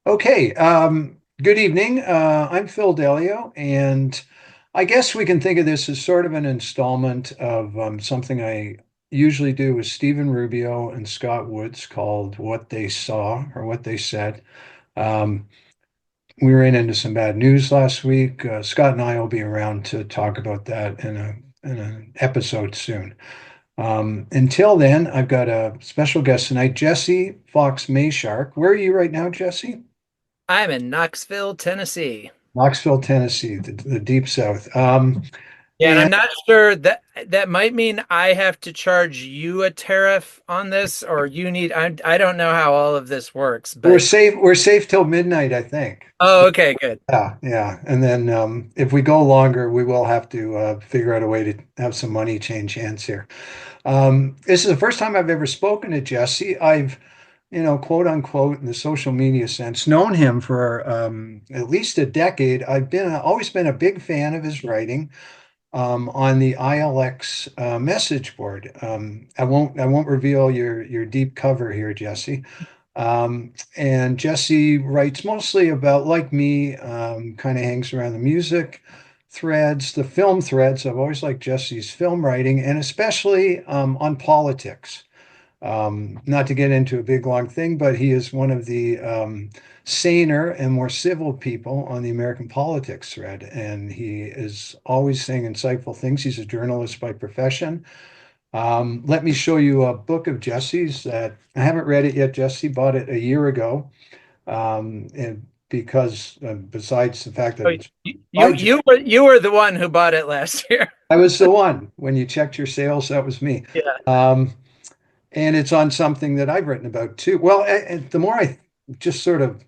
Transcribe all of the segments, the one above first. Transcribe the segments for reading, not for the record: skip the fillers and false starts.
Okay, good evening. I'm Phil Dellio, and I guess we can think of this as sort of an installment of something I usually do with Stephen Rubio and Scott Woods called What They Saw or What They Said. Um, we ran into some bad news last week. Scott and I will be around to talk about that in an episode soon. Until then, I've got a special guest tonight, Jesse Fox Mayshark. Where are you right now, Jesse? I'm in Knoxville, Tennessee. Knoxville, Tennessee, the deep South. Yeah, and And I'm not sure that might mean I have to charge you a tariff on this, or you need. I don't know how all of this works, we're but safe. We're safe till midnight, I think. oh, okay, good. Yeah, yeah. And then if we go longer, we will have to figure out a way to have some money change hands here. This is the first time I've ever spoken to Jesse. Quote unquote, in the social media sense, known him for at least a decade. Always been a big fan of his writing. On the ILX message board. I won't reveal your deep cover here, Jesse. And Jesse writes mostly about, like me, kind of hangs around the music threads, the film threads. I've always liked Jesse's film writing, and especially on politics. Not to get into a big long thing, but he is one of the saner and more civil people on the American politics thread. And he is always saying insightful things. He's a journalist by profession. Let me show you a book of Jesse's that I haven't read it yet. Jesse bought it a year ago. And because besides the fact that Oh, it's you by you were you were the one who bought it last year. I was the one when you checked your sales, that was me. Yeah. Um, and it's on something that I've written about too. Well, the more I just sort of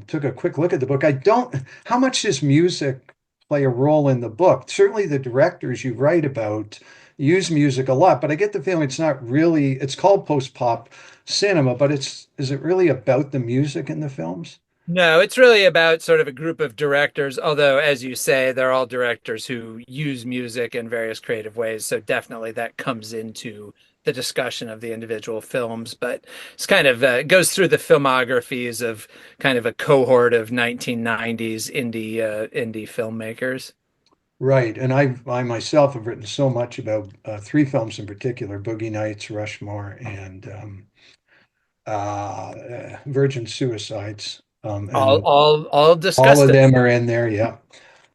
took a quick look at the book, I don't, how much does music play a role in the book? Certainly the directors you write about use music a lot, but I get the feeling it's not really, it's called post-pop cinema, but is it really about the music in the films? No, it's really about sort of a group of directors, although, as you say, they're all directors who use music in various creative ways. So definitely that comes into the discussion of the individual films. But it's kind of goes through the filmographies of kind of a cohort of 1990s indie filmmakers. Right. And I myself have written so much about three films in particular, Boogie Nights, Rushmore, and Virgin Suicides. All And all all all of discussed it. them are in there. Yeah.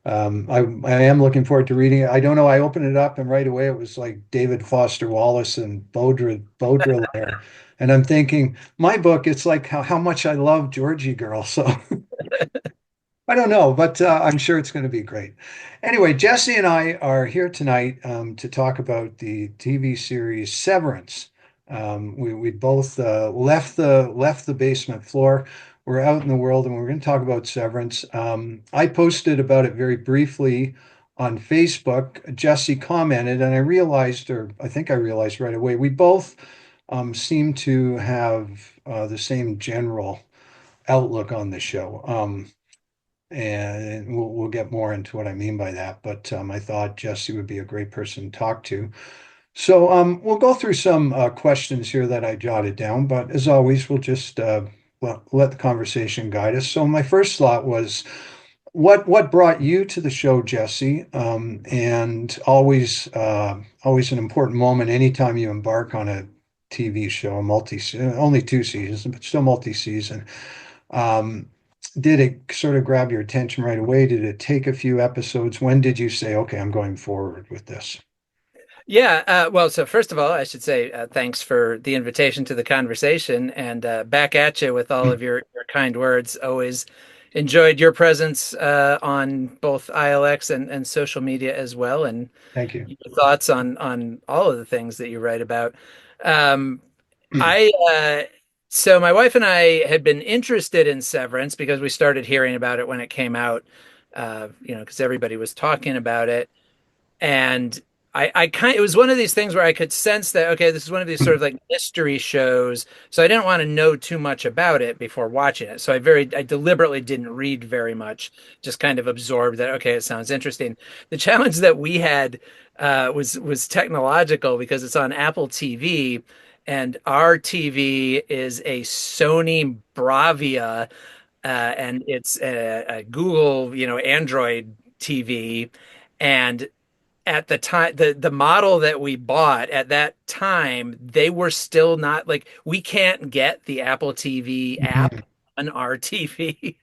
I am looking forward to reading it. I don't know. I opened it up and right away it was like David Foster Wallace and Baudrillard. And I'm thinking, my book, it's like how much I love Georgie Girl. So I don't know, but I'm sure it's going to be great. Anyway, Jesse and I are here tonight to talk about the TV series Severance. We both left the basement floor. We're out in the world, and we're going to talk about Severance. I posted about it very briefly on Facebook. Jesse commented, and I realized, or I think I realized right away, we both seem to have the same general outlook on the show. And we'll get more into what I mean by that. But I thought Jesse would be a great person to talk to. So we'll go through some questions here that I jotted down. But as always, we'll just let the conversation guide us. So my first thought was, what brought you to the show, Jesse? And always an important moment anytime you embark on a TV show, only two seasons, but still multi-season. Um, did it sort of grab your attention right away? Did it take a few episodes? When did you say, okay, I'm going forward with this? Yeah, well, so first of all, I should say thanks for the invitation to the conversation and back at you with all of your kind words. Always enjoyed your presence on both ILX and social media as well, and Thank you. your thoughts on all of the things that you write about. Um, I so my wife and I had been interested in Severance because we started hearing about it when it came out, because everybody was talking about it and I kind it was one of these things where I could sense that okay, this is one of these sort of like mystery shows, so I didn't want to know too much about it before watching it. So I deliberately didn't read very much, just kind of absorbed that okay, it sounds interesting. The challenge that we had was technological because it's on Apple TV, and our TV is a Sony Bravia and it's a Google, Android TV. And at the time, the model that we bought at that time, they were still not like, we can't get the Apple TV app Mhm. on our TV.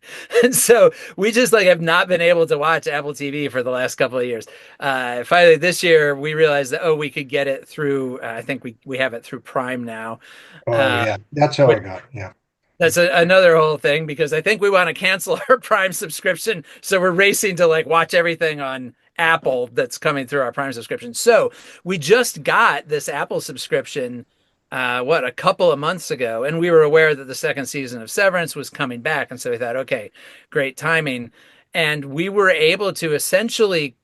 And so we just like have not been able to watch Apple TV for the last couple of years. Finally this year we realized that, oh, we could get it through, I think we have it through Prime now. Oh Uh, yeah, that's how I which got. Yeah. that's another whole thing because I think we want to cancel our Prime subscription. So we're racing to like watch everything on Apple that's coming through our Prime subscription. So we just got this Apple subscription, a couple of months ago, and we were aware that the second season of Severance was coming back, and so we thought, okay, great timing, and we were able to essentially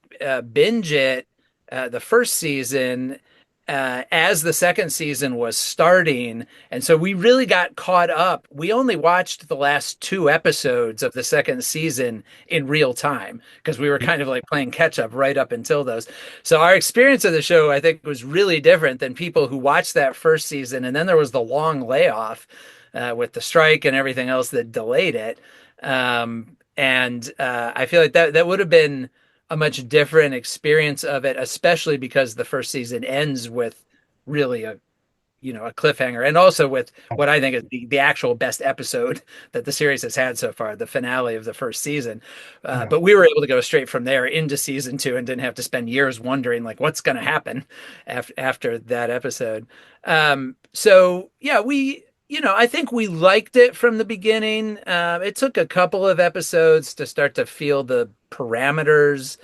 binge it, the first season. As the second season was starting, and so we really got caught up. We only watched the last two episodes of the second season in real time because we were kind of like playing catch up right up until those. So our experience of the show, I think, was really different than people who watched that first season. And then there was the long layoff with the strike and everything else that delayed it. And I feel like that would have been a much different experience of it, especially because the first season ends with really a cliffhanger, and also with what I think is the actual best episode that the series has had so far, the finale of the first season. Yeah. But we were able to go straight from there into season two and didn't have to spend years wondering like what's going to happen after that episode. So yeah, I think we liked it from the beginning. It took a couple of episodes to start to feel the parameters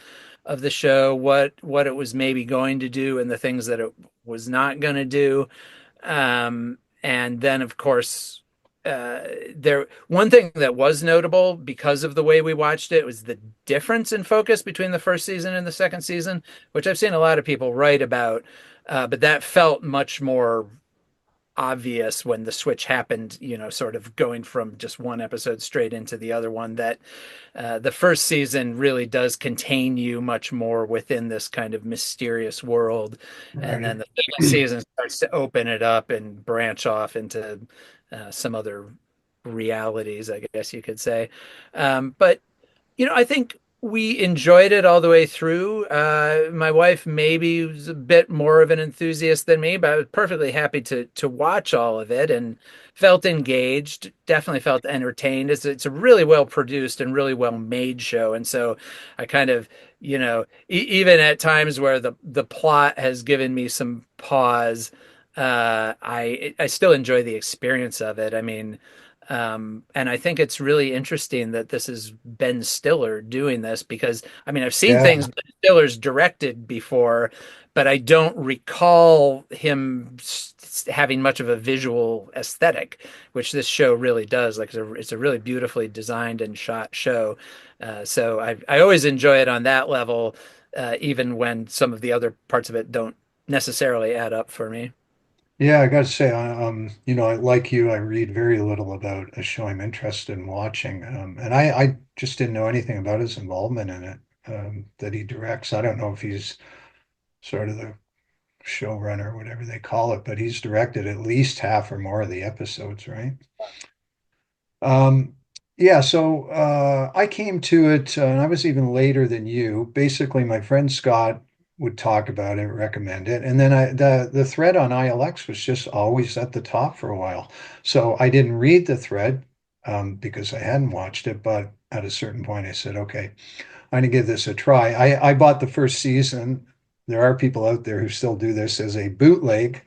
of the show, what it was maybe going to do and the things that it was not going to do. And then, of course, there one thing that was notable because of the way we watched it was the difference in focus between the first season and the second season, which I've seen a lot of people write about. But that felt much more obvious when the switch happened, sort of going from just one episode straight into the other one, that the first season really does contain you much more within this kind of mysterious world. And then Right. the second season starts to open it up and branch off into some other realities, I guess you could say. But I think we enjoyed it all the way through. My wife maybe was a bit more of an enthusiast than me, but I was perfectly happy to watch all of it and felt engaged. Definitely felt entertained. It's a really well produced and really well made show, and so I kind of even at times where the plot has given me some pause, I still enjoy the experience of it. I mean. And I think it's really interesting that this is Ben Stiller doing this because, I mean, I've seen Yeah. things Ben Stiller's directed before, but I don't recall him having much of a visual aesthetic, which this show really does. Like it's a really beautifully designed and shot show. So I always enjoy it on that level, even when some of the other parts of it don't necessarily add up for me. Yeah, I got to say, like you, I read very little about a show I'm interested in watching, and I just didn't know anything about his involvement in it, that he directs. I don't know if he's sort of the showrunner, whatever they call it, but he's directed at least half or more of the episodes, right? Um, yeah, so I came to it, and I was even later than you. Basically, my friend Scott would talk about it, recommend it, and then the thread on ILX was just always at the top for a while. So I didn't read the thread because I hadn't watched it, but at a certain point, I said, okay, I'm gonna give this a try. I bought the first season. There are people out there who still do this as a bootleg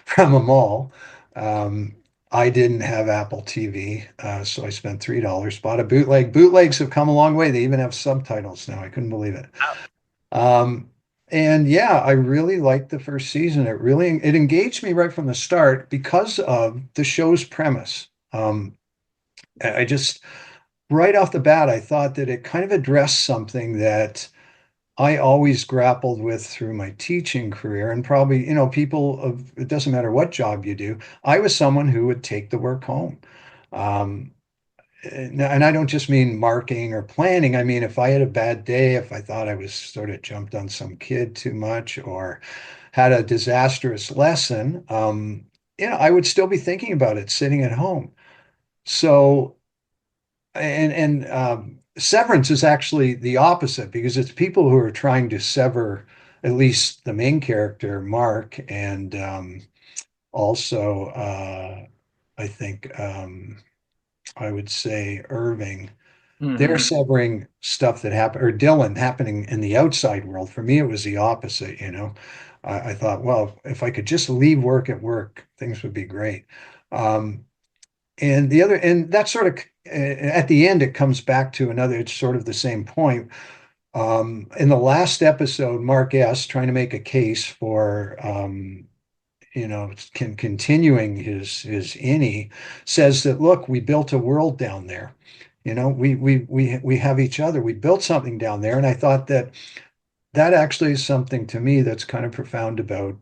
from a mall. Um, I didn't have Apple TV, so I spent $3, bought a bootleg. Bootlegs have come a long way. They even have subtitles now. I couldn't believe it. Um, and yeah, I really liked the first season. It engaged me right from the start because of the show's premise. I just right off the bat, I thought that it kind of addressed something that I always grappled with through my teaching career, and probably, people of it doesn't matter what job you do. I was someone who would take the work home. Um, and I don't just mean marking or planning. I mean, if I had a bad day, if I thought I was sort of jumped on some kid too much or had a disastrous lesson, I would still be thinking about it sitting at home. So Severance is actually the opposite because it's people who are trying to sever at least the main character, Mark, and also I think I would say Irving. They're Hmm. severing stuff that happened, or Dylan happening in the outside world. For me, it was the opposite, you know. I thought, well, if I could just leave work at work, things would be great. Um, and that sort of, at the end, it comes back to another, it's sort of the same point. In the last episode, Mark S. trying to make a case for, continuing his innie, says that, look, we built a world down there. We have each other. We built something down there. And I thought that that actually is something to me that's kind of profound about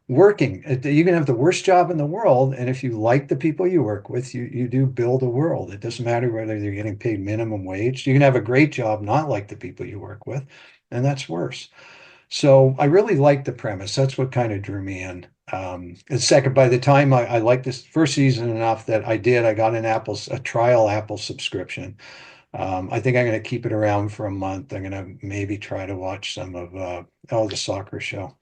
working. You can have the worst job in the world, and if you like the people you work with, you do build a world. It doesn't matter whether you're getting paid minimum wage. You can have a great job, not like the people you work with, and that's worse. So I really liked the premise. That's what kind of drew me in. And second, by the time I liked this first season enough that I got a trial Apple subscription. I think I'm going to keep it around for a month. I'm going to maybe try to watch some of the soccer show.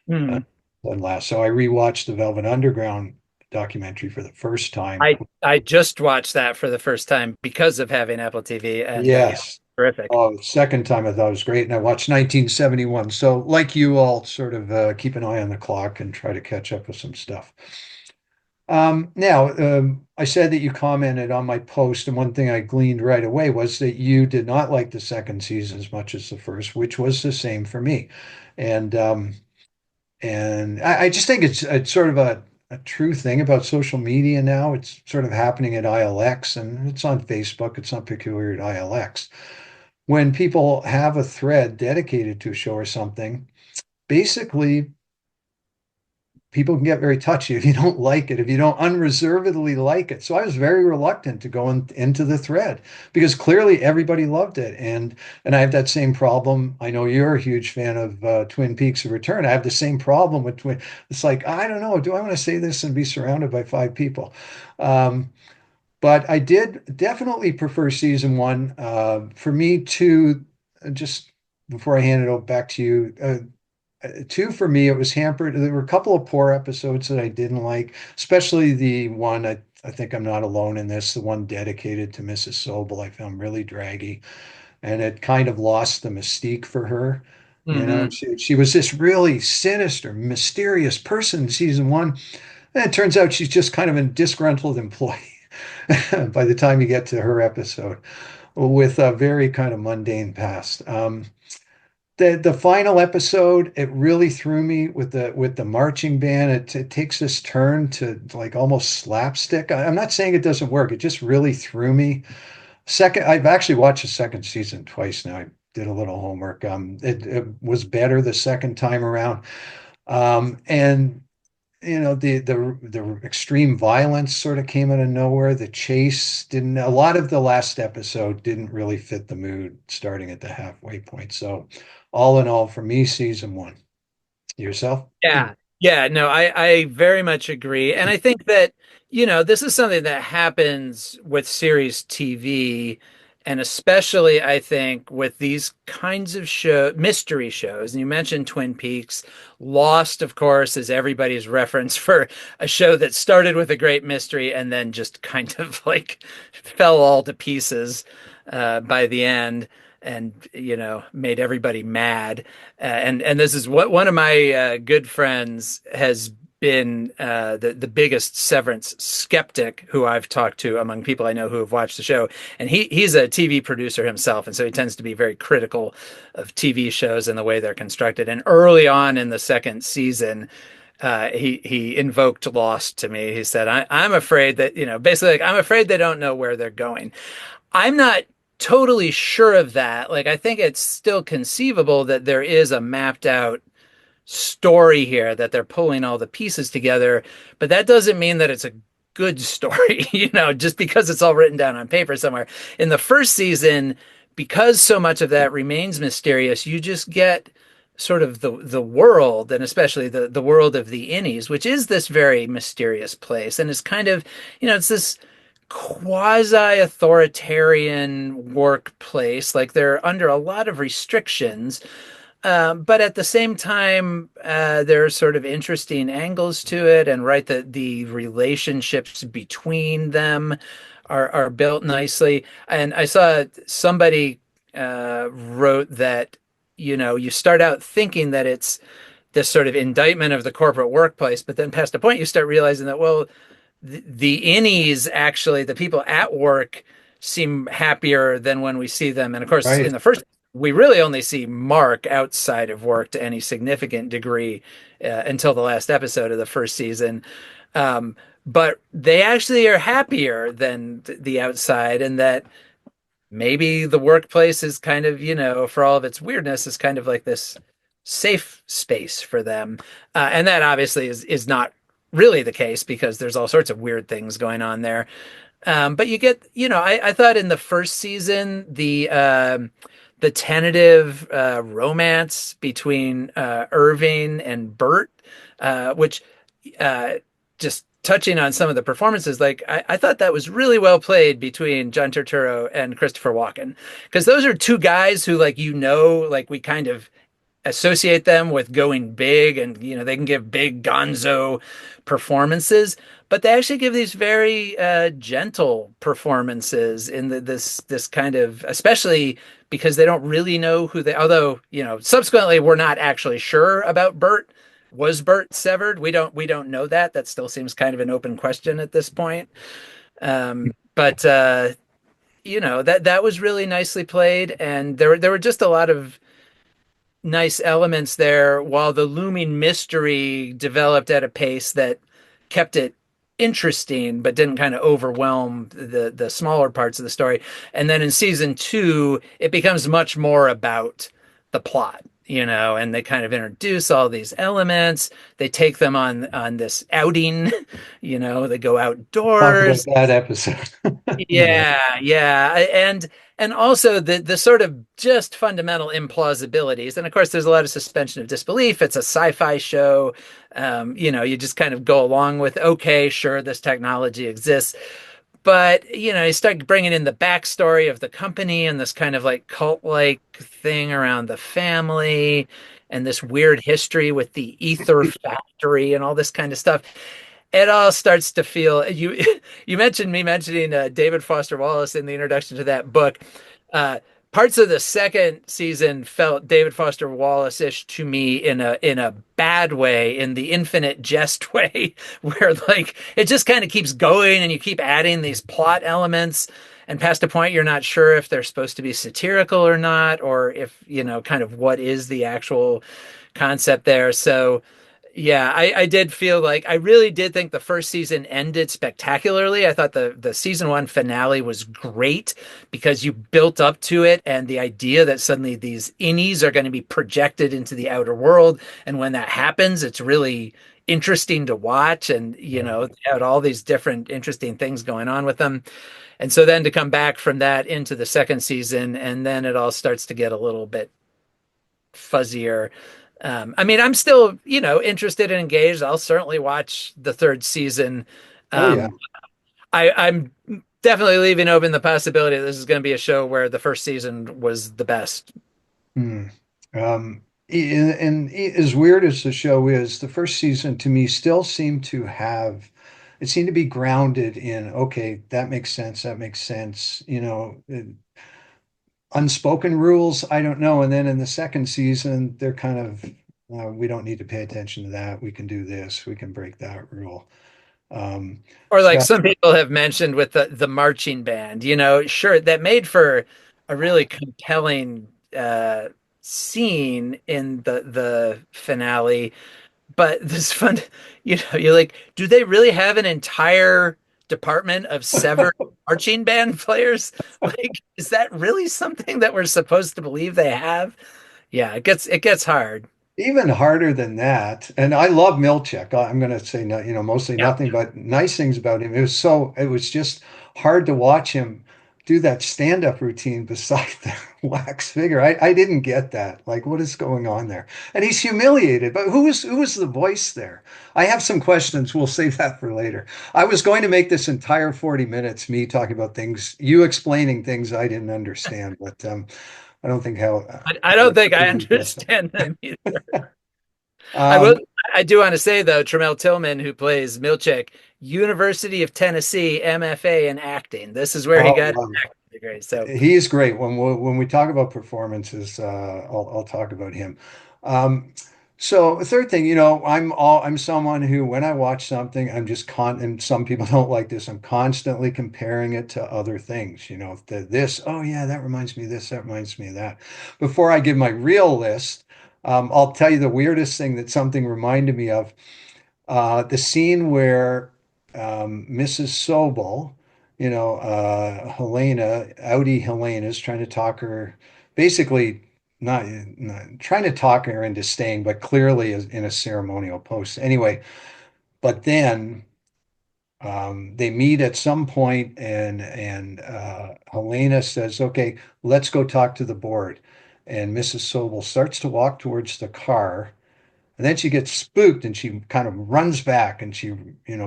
Uh, Hmm. and last, so I rewatched the Velvet Underground documentary for the first time. I just watched that for the first time because of having Apple TV, and yeah, Yes. terrific. Oh, the second time I thought it was great, and I watched 1971. So, like you all, sort of keep an eye on the clock and try to catch up with some stuff. I said that you commented on my post, and one thing I gleaned right away was that you did not like the second season as much as the first, which was the same for me. And I just think it's sort of a true thing about social media now. It's sort of happening at ILX, and it's on Facebook. It's not peculiar at ILX. When people have a thread dedicated to a show or something, basically people can get very touchy if you don't like it, if you don't unreservedly like it. So I was very reluctant to go into the thread because clearly everybody loved it. And I have that same problem. I know you're a huge fan of Twin Peaks of Return. I have the same problem with Twin. It's like, I don't know, do I want to say this and be surrounded by five people? Um, but I did definitely prefer season one. For me, too, just before I hand it back to you, two for me, it was hampered. There were a couple of poor episodes that I didn't like, especially the one I think I'm not alone in this, the one dedicated to Mrs. Sobel. I found really draggy, and it kind of lost the mystique for her. You know, Hmm. she was this really sinister, mysterious person in season one, and it turns out she's just kind of a disgruntled employee by the time you get to her episode with a very kind of mundane past. The final episode, it really threw me with the marching band. It takes this turn to like almost slapstick. I'm not saying it doesn't work. It just really threw me. I've actually watched the second season twice now. I did a little homework. It was better the second time around. And the extreme violence sort of came out of nowhere. The chase didn't. A lot of the last episode didn't really fit the mood starting at the halfway point. So, all in all, for me, season one. Yourself? Yeah. Yeah, no, I very much agree. And I think that, this is something that happens with series TV, and especially I think with these kinds of mystery shows. And you mentioned Twin Peaks. Lost, of course, is everybody's reference for a show that started with a great mystery and then just kind of like fell all to pieces by the end and made everybody mad. And this is what one of my good friends has been the biggest Severance skeptic who I've talked to among people I know who have watched the show. And he's a TV producer himself, and so he tends to be very critical of TV shows and the way they're constructed. And early on in the second season, he invoked Lost to me. He said, I'm afraid that, basically, like, I'm afraid they don't know where they're going. I'm not totally sure of that. Like, I think it's still conceivable that there is a mapped out story here, that they're pulling all the pieces together, but that doesn't mean that it's a good story, just because it's all written down on paper somewhere. In the first season, because so much of that remains mysterious, you just get sort of the world, and especially the world of the innies, which is this very mysterious place, and it's kind of, it's this quasi-authoritarian workplace. Like they're under a lot of restrictions, but at the same time, there are sort of interesting angles to it, and right, the relationships between them are built nicely. And I saw somebody wrote that, you start out thinking that it's this sort of indictment of the corporate workplace, but then past a point, you start realizing that, well, the innies, actually, the people at work, seem happier than when we see them. And of course, in Right. the first, we really only see Mark outside of work to any significant degree until the last episode of the first season. Um, but they actually are happier than the outside, and that maybe the workplace is kind of, for all of its weirdness, is kind of like this safe space for them. And that obviously is not really the case, because there's all sorts of weird things going on there. But you get, I thought in the first season, the tentative romance between Irving and Bert, which uh, just touching on some of the performances, like I thought that was really well played between John Turturro and Christopher Walken, because those are two guys who, like, like we kind of associate them with going big, and they can give big gonzo performances, but they actually give these very gentle performances in this kind of, especially because they don't really know who they, although subsequently we're not actually sure about Bert. Was Bert severed? We don't know that. That still seems kind of an open question at this point. But that was really nicely played, and there were just a lot of nice elements there, while the looming mystery developed at a pace that kept it interesting but didn't kind of overwhelm the smaller parts of the story. And then in season 2, it becomes much more about the plot, and they kind of introduce all these elements. They take them on this outing, they go Talk about outdoors. that episode. Yeah. Yeah, yeah, and also the sort of just fundamental implausibilities. And of course, there's a lot of suspension of disbelief. It's a sci-fi show. You just kind of go along with, okay, sure, this technology exists, but you start bringing in the backstory of the company and this kind of like cult-like thing around the family, and this weird history with the ether factory and all this kind of stuff. It all starts to feel, you mentioned me mentioning David Foster Wallace in the introduction to that book. uh, Parts of the second season felt David Foster Wallace-ish to me, in a bad way, in the infinite jest way, where like it just kind of keeps going and you keep adding these plot elements, and past a point you're not sure if they're supposed to be satirical or not, or if kind of what is the actual concept there. So yeah, I did feel like, I really did think the first season ended spectacularly. I thought the season 1 finale was great, because you built up to it, and the idea that suddenly these innies are going to be projected into the outer world, and when that happens, it's really interesting to watch, and they had all these different interesting things going on with them. And so then to come back from that into the second season, and then it all starts to get a little bit fuzzier. I mean, I'm still, interested and engaged. I'll certainly watch the third season. Oh yeah. Um, I'm definitely leaving open the possibility that this is going to be a show where the first season was the best. Hmm. And as weird as the show is, the first season to me still seemed to have, it seemed to be grounded in, okay, that makes sense. That makes sense. Unspoken rules, I don't know. And then in the second season, they're kind of, we don't need to pay attention to that. We can do this. We can break that rule. Or like So some people have mentioned with the marching band, sure, that made for a really compelling scene in the finale. But this fun, you're like, do they really have an entire department of severed marching band players? Like, is that really something that we're supposed to believe they have? Yeah, it gets hard. even harder than that, and I love Milchek. I'm going to say, no, mostly Yeah. nothing but nice things about him. It was just hard to watch him do that stand-up routine beside the wax figure. I didn't get that. Like, what is going on there? And he's humiliated. But who is the voice there? I have some questions. We'll save that for later. I was going to make this entire 40 minutes me talking about things, you explaining things I didn't understand, but I don't think how I I don't would think I ever get that. understand them either. I will. Um, I do want to say though, Tremel Tillman, who plays Milchick, University of Tennessee, MFA in acting. This is where he oh got his wow. acting degree. So He's great. When we talk about performances, I'll talk about him. Um, so the third thing, I'm someone who when I watch something, I'm just and some people don't like this. I'm constantly comparing it to other things. This, oh yeah, that reminds me of this, that reminds me of that. Before I give my real list, I'll tell you the weirdest thing that something reminded me of. The scene where Mrs. Sobel, Helena is trying to talk her, basically not trying to talk her into staying, but clearly is in a ceremonial post. Anyway, but then they meet at some point, and Helena says, "Okay, let's go talk to the board." And Mrs. Sobel starts to walk towards the car. And then she gets spooked and she kind of runs back and she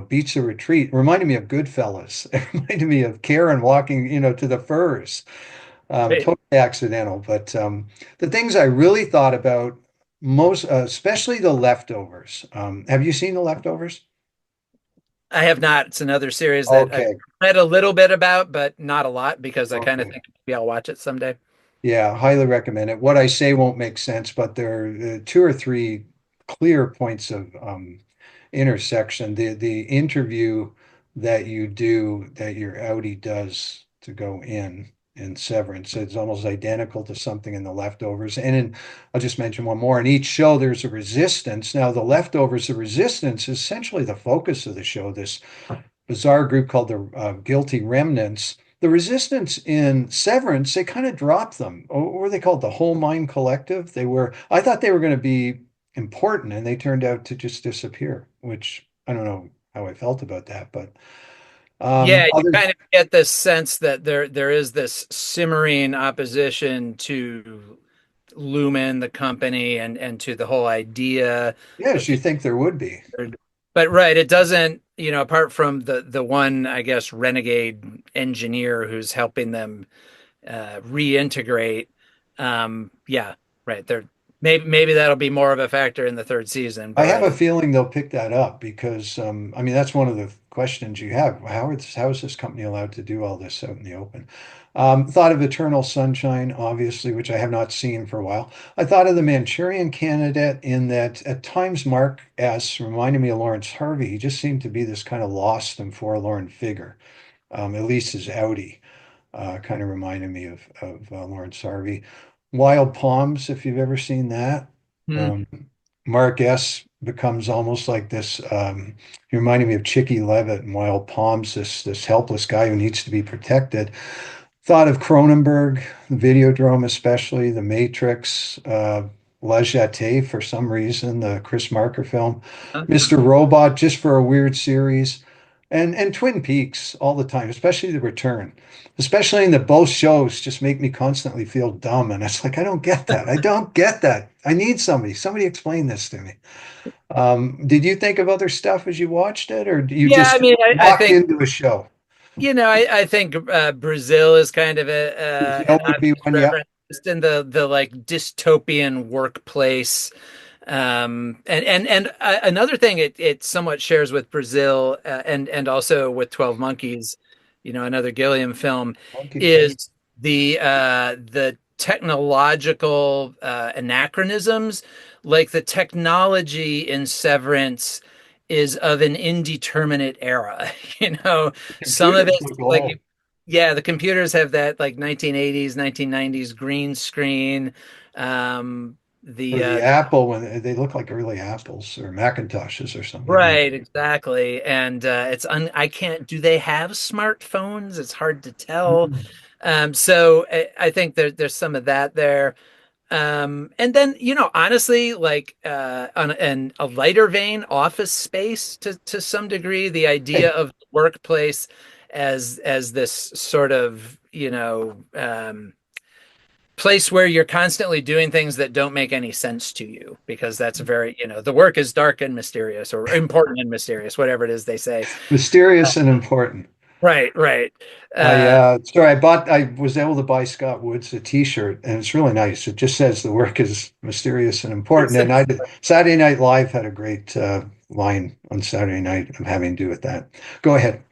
beats a retreat. It reminded me of Goodfellas. It reminded me of Karen walking to the furs. wait, Totally accidental. But the things I really thought about most, especially the leftovers. Have you seen the leftovers? I have not. It's another series that I've Okay. read a little bit about, but not a lot because I kind of Okay. think maybe I'll watch it someday. Yeah, highly recommend it. What I say won't make sense, but there are two or three clear points of intersection. The interview that you do, that your Audi does to go in Severance, it's almost identical to something in the leftovers. I'll just mention one more. In each show, there's a resistance. Now, the leftovers, the resistance is essentially the focus of the show. This bizarre group called the Guilty Remnants. The resistance in Severance, they kind of dropped them. Or were they called the Whole Mind Collective? I thought they were going to be important, and they turned out to just disappear, which I don't know how I felt about that. But Yeah, you other, kind of get this sense that there is this simmering opposition to Lumen, the company, and to the whole idea that yes, you people. think there would be. But right, it doesn't, apart from the one, I guess, renegade engineer who's helping them reintegrate. Yeah, right. There, maybe that'll be more of a factor in the third season. I But have right, a feeling they'll pick that up because, I mean, that's one of the questions you have. How is this company allowed to do all this out in the open? Thought of Eternal Sunshine, obviously, which I have not seen for a while. I thought of The Manchurian Candidate in that at times Mark S. reminded me of Lawrence Harvey. He just seemed to be this kind of lost and forlorn figure, at least his Audi kind of reminded me of Lawrence Harvey. Wild Palms, if you've ever seen that. hmm. Um, Mark S. becomes almost like this. He reminded me of Chicky Levitt in Wild Palms, this helpless guy who needs to be protected. Thought of Cronenberg, Videodrome, especially The Matrix, La Jetée for some reason, the Chris Marker film, Mr. Robot, just for a weird series, and Twin Peaks all the time, especially The Return, especially in that both shows just make me constantly feel dumb, and it's like I don't get that. I don't get that. I need somebody explain this to me. Did you think of other stuff as you watched it, or do you Yeah, I just mean, I walked think into a show? I think Brazil is kind of an Brazil would be obvious one, yeah. reference just in the like dystopian workplace. And another thing it somewhat shares with Brazil and also with 12 Monkeys, another Gilliam film, Monkeys, yeah. is the technological anachronisms, like the technology in Severance is of an indeterminate era. Some of Computers it's look like, old. yeah, the computers have that like 1980s, 1990s green screen. Or The the Apple when they look like early Apples or Macintoshes or something. Yeah. Right, exactly. And I can't, do they have smartphones? It's hard to tell. Mm. So I think there's some of that there. And then, honestly, like on a lighter vein, Office Space to some degree, the idea Hey, of the workplace as this sort of, place where you're constantly doing things that don't make any sense to you because that's very, the work is dark and mysterious or important and mysterious, whatever it is they say. Mysterious and important. Right, right. I Uh, sorry, I was able to buy Scott Woods a t-shirt and it's really nice. It just says the work is mysterious and important. it's And I Saturday Night Live had a great line on Saturday night of having to do with that. Go ahead.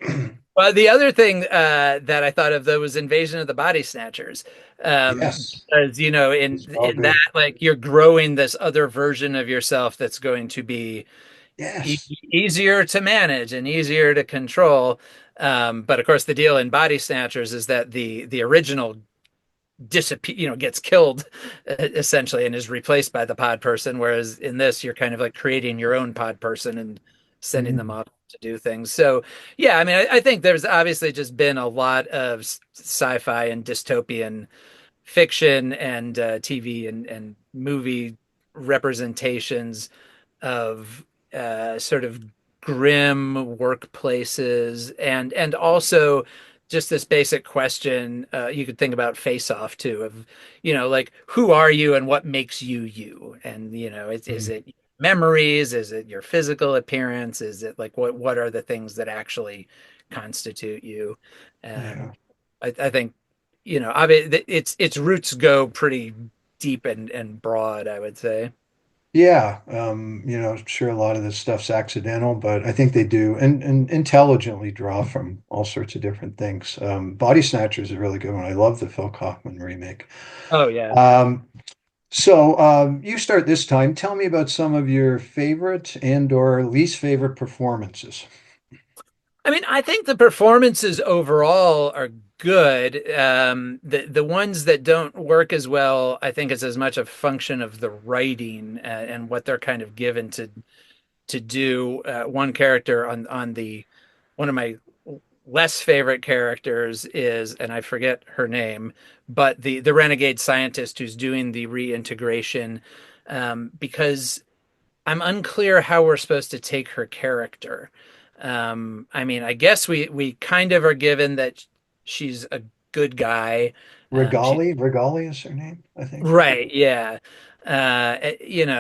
Well, the other thing that I thought of though was Invasion of the Body Snatchers. Yes, Because it's all in that, good. like, you're growing this other version of yourself that's going to be Yes. easier to manage and easier to control. But of course, the deal in Body Snatchers is that the original disappear, gets killed essentially and is replaced by the pod person. Whereas in this, you're kind of like creating your own pod person and sending them Mm, off to do things. So yeah, I mean, I think there's obviously just been a lot of sci-fi and dystopian fiction and TV and movie representations of sort of grim workplaces and also just this basic question you could think about Face Off too of like who are you and what makes you you and is mm, it memories, is it your physical appearance, is it like what are the things that actually constitute you. yeah. um I think obviously its roots go pretty deep and broad, I would say. Yeah, sure a lot of this stuff's accidental, but I think they do and intelligently draw from all sorts of different things. Body Snatchers is a really good one. I love the Phil Kaufman remake. Oh yeah. Um, you start this time. Tell me about some of your favorite and or least favorite performances. I mean, I think the performances overall are good. The ones that don't work as well, I think it's as much a function of the writing and what they're kind of given to do. One character on the one of my less favorite characters is, and I forget her name, but the renegade scientist who's doing the reintegration, because I'm unclear how we're supposed to take her character. I mean, I guess we kind of are given that she's a good guy. She Regali is her name, I think. Right, yeah.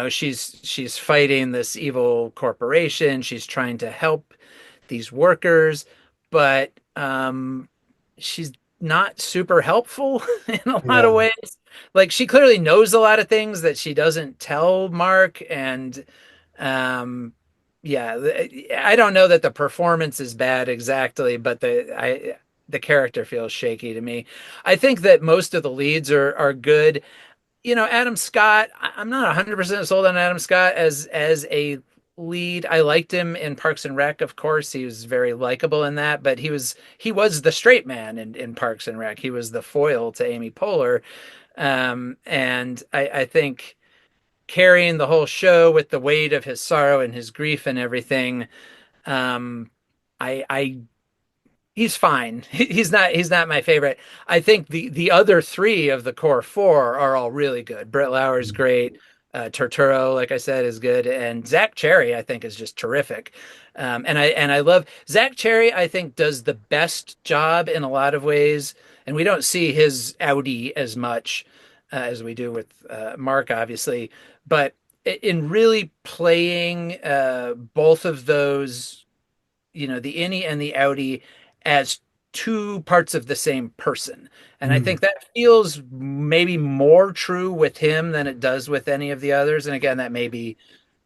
She's fighting this evil corporation. She's trying to help these workers, but she's not super helpful in a lot of Yeah, ways. Like she clearly knows a lot of things that she doesn't tell Mark, and um, yeah, I don't know that the performance is bad exactly, but the character feels shaky to me. I think that most of the leads are good. Adam Scott, I'm not 100% sold on Adam Scott as a lead. I liked him in Parks and Rec, of course. He was very likable in that, but he was the straight man in Parks and Rec. He was the foil to Amy Poehler. And I think carrying the whole show with the weight of his sorrow and his grief and everything, um, I he's fine. He's not my favorite. I think the other three of the core four are all really good. Britt Lauer's great. Turturro, like I said, is good, and Zach Cherry, I think, is just terrific. And I love Zach Cherry. I think does the best job in a lot of ways, and we don't see his Audi as much as we do with Mark, obviously, but in really playing both of those, the innie and the outie as two parts of the same person. And I mm, think that feels maybe more true with him than it does with any of the others. And again, that may be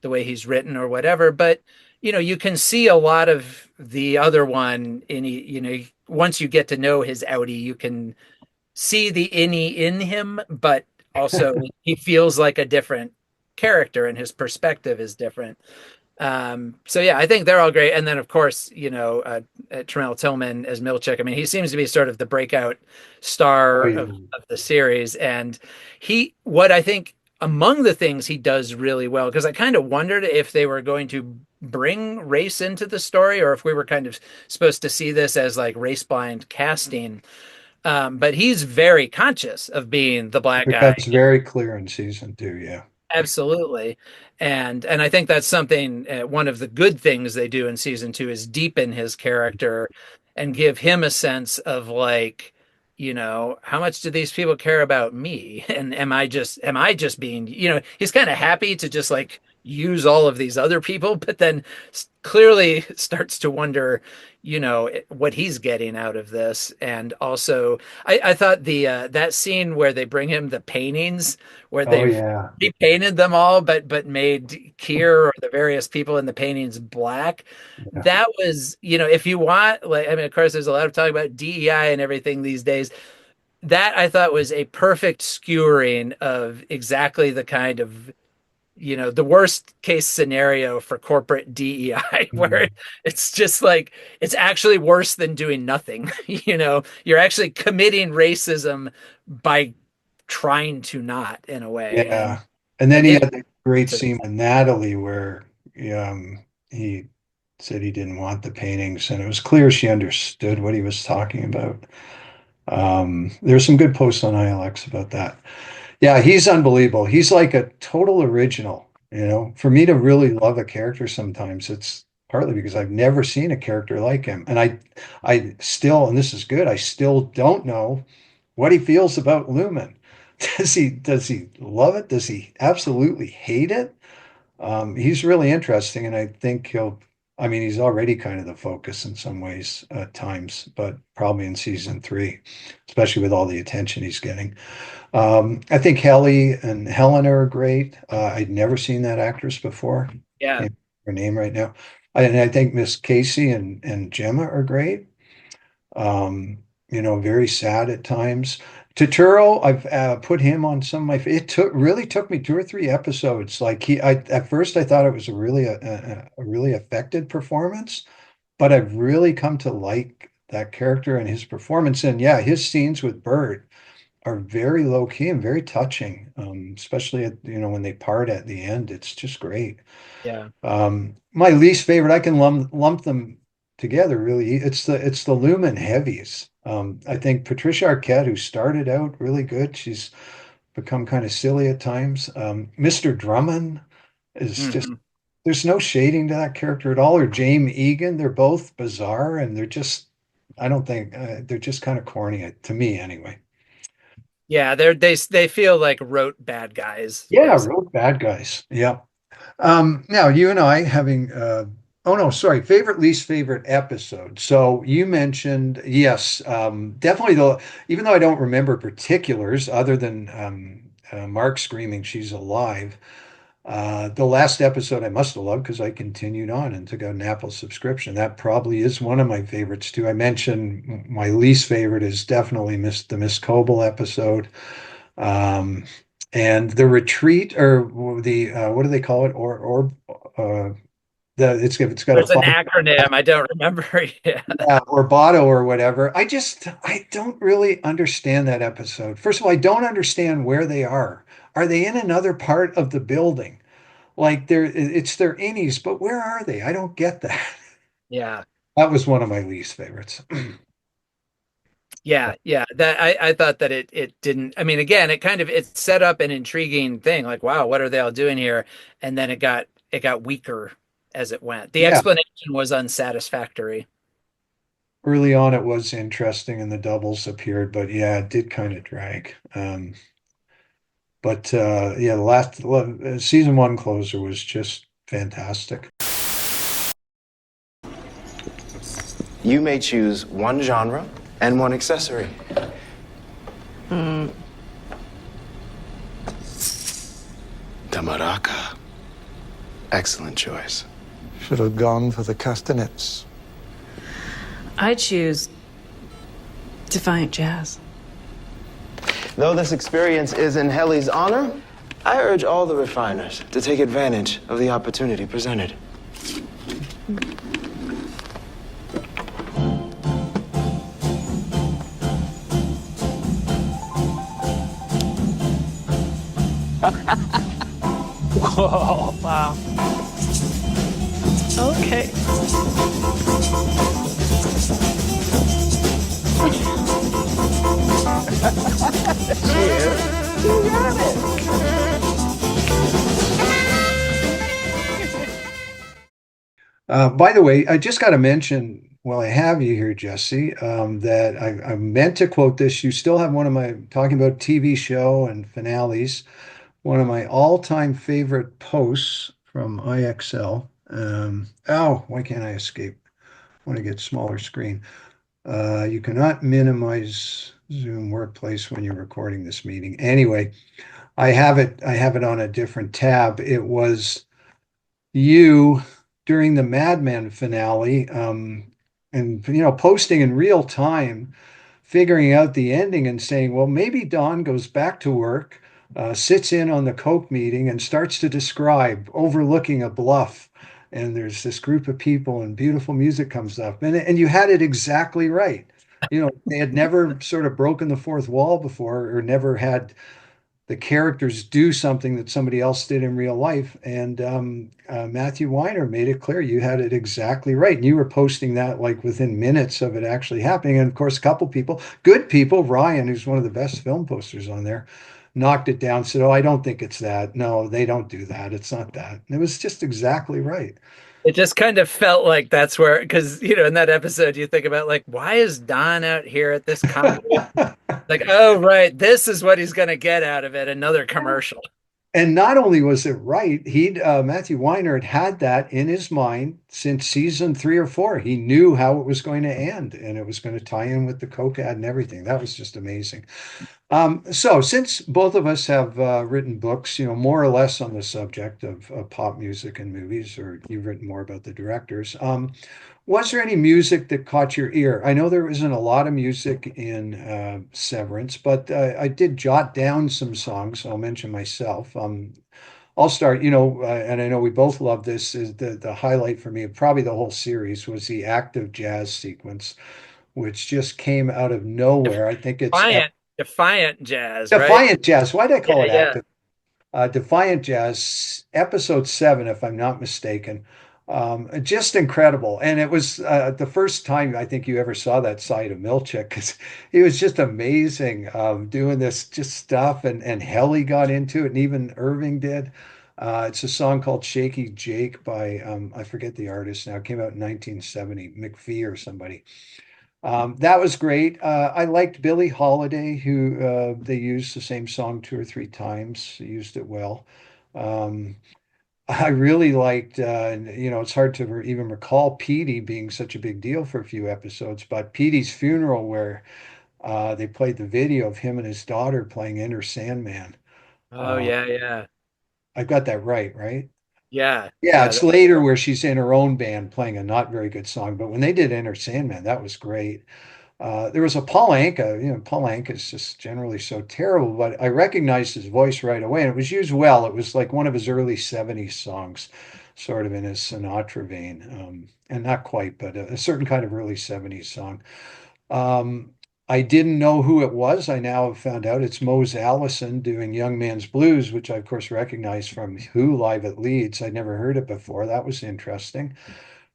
the way he's written or whatever, but you can see a lot of the other one in, once you get to know his outie, you can see the innie in him, but also he feels like a different character and his perspective is different. So yeah, I think they're all great. And then of course, Tremel Tillman as Milchick. I mean, he seems to be sort of the breakout oh star yeah. of the series. And what I think among the things he does really well, because I kind of wondered if they were going to bring race into the story or if we were kind of supposed to see this as like race blind casting. But he's very conscious of being the It black guy. becomes very clear in season 2, yeah. Absolutely. And I think that's something one of the good things they do in season two is deepen his character and give him a sense of like, how much do these people care about me? And am I just being, he's kind of happy to just like use all of these other people, but then clearly starts to wonder, what he's getting out of this. And also, I thought that scene where they bring him the paintings, where Oh they've yeah. repainted them all, but made Kier or the various people in the paintings black. Yeah. That was, if you want, like, I mean, of course, there's a lot of talk about DEI and everything these days. That I thought was a perfect skewering of exactly the kind of, the worst case scenario for corporate DEI, where Mm. it's just like, it's actually worse than doing nothing. You're actually committing racism by trying to not, in a way. And Yeah. And then and he his had the great scene with Natalie where he said he didn't want the paintings, and it was clear she understood what he was talking about. There's some good posts on ILX about that. Yeah, he's unbelievable. He's like a total original, you know. For me to really love a character sometimes, it's partly because I've never seen a character like him. And I still, and this is good, I still don't know what he feels about Lumen. Does he love it? Does he absolutely hate it? He's really interesting, and I think I mean, he's already kind of the focus in some ways at times, but probably in season three, especially with all the attention he's getting. I think Helly and Helena are great. I'd never seen that actress before. Yeah, Can't remember her name right now. And I think Miss Casey and Gemma are great. Very sad at times. Totoro, I've put him on some of my. It took me two or three episodes. Like at first I thought it was a really affected performance, but I've really come to like that character and his performance. And yeah, his scenes with Bert are very low key and very touching, especially when they part at the end. It's just great. yeah. My least favorite, I can lump them together really. It's the Lumen heavies. I think Patricia Arquette, who started out really good, she's become kind of silly at times. Mr. Drummond is just Mhm. there's no shading to that character at all. Or James Egan, they're both bizarre and they're just I don't think they're just kind of corny to me anyway. Yeah, they feel like rote bad guys, Yeah, basically. real bad guys. Yeah. Now you and I having oh no, sorry, favorite least favorite episode. So you mentioned yes, definitely though, even though I don't remember particulars other than Mark screaming she's alive. The last episode I must have loved because I continued on and took out an Apple subscription. That probably is one of my favorites too. I mentioned my least favorite is definitely the Miss Coble episode. Um, and the retreat or the what do they call it? Or it's got a There's an fun acronym. I don't remember. Yeah. yeah, or Botto or whatever. I don't really understand that episode. First of all, I don't understand where they are. Are they in another part of the building? Like it's their innies, but where are they? I don't get that. Yeah. That was one of my least favorites. Yeah, yeah. That I thought that it didn't. I mean, again, it set up an intriguing thing. Like, wow, what are they all doing here? And then it got weaker as it went. The Yeah, explanation was unsatisfactory. early on it was interesting and the doubles appeared, but yeah, it did kind of drag. But yeah, the last season one closer was just fantastic. You may choose one genre and one accessory. The maraca. Excellent choice. Should have gone for the castanets. I choose Defiant Jazz. Though this experience is in Helly's honor, I urge all the refiners to take advantage of the opportunity presented. Whoa, wow. Okay. By the way, I just got to mention Well, I have you here, Jesse, that I meant to quote this. You still have one of my, talking about TV show and finales, one of my all-time favorite posts from IXL. Oh, why can't I escape? I want to get smaller screen. You cannot minimize Zoom Workplace when you're recording this meeting. Anyway, I have it on a different tab. It was you during the Mad Men finale, and posting in real time, figuring out the ending and saying, well, maybe Don goes back to work, sits in on the Coke meeting and starts to describe overlooking a bluff. And there's this group of people and beautiful music comes up. And you had it exactly right. They had never sort of broken the fourth wall before or never had the characters do something that somebody else did in real life. And Matthew Weiner made it clear you had it exactly right. And you were posting that like within minutes of it actually happening. And of course, a couple people, good people, Ryan, who's one of the best film posters on there, knocked it down, said, oh, I don't think it's that. No, they don't do that. It's not that. And it was just exactly right. It just kind of felt like that's where, because, in that episode, you think about like, why is Don out here at this comedy? Like, oh, right, this is what he's going to get out of it, another commercial. And not only was it right, Matthew Weiner had that in his mind since season 3 or 4. He knew how it was going to end, and it was going to tie in with the Coke ad and everything. That was just amazing. So since both of us have written books, more or less on the subject of pop music and movies, or you've written more about the directors, was there any music that caught your ear? I know there isn't a lot of music in Severance, but I did jot down some songs. So I'll mention myself. I'll start, and I know we both love this, is the highlight for me of probably the whole series was the active jazz sequence, which just came out of nowhere. I think it's Defiant jazz, right? Defiant Jazz. Why did I call Yeah, it yeah. active? Defiant Jazz, episode 7, if I'm not mistaken. Just incredible. And it was the first time I think you ever saw that side of Milchick because he was just amazing doing this just stuff. And Helly got into it, and even Irving did. It's a song called Shaky Jake by, I forget the artist now. It came out in 1970, McPhee or somebody. That was great. I liked Billie Holiday, who they used the same song 2 or 3 times. They used it well. Um, I really liked, it's hard to even recall Petey being such a big deal for a few episodes, but Petey's funeral, where they played the video of him and his daughter playing Enter Sandman. Oh, Uh, yeah, yeah. I got that right, right? Yeah, Yeah, yeah. it's later where she's in her own band playing a not very good song, but when they did Enter Sandman, that was great. There was a Paul Anka. Paul Anka is just generally so terrible, but I recognized his voice right away, and it was used well. It was like one of his early '70s songs, sort of in his Sinatra vein, and not quite, but a certain kind of early '70s song. Um, I didn't know who it was. I now have found out it's Mose Allison doing Young Man's Blues, which I, of course, recognize from Who Live at Leeds. I'd never heard it before. That was interesting.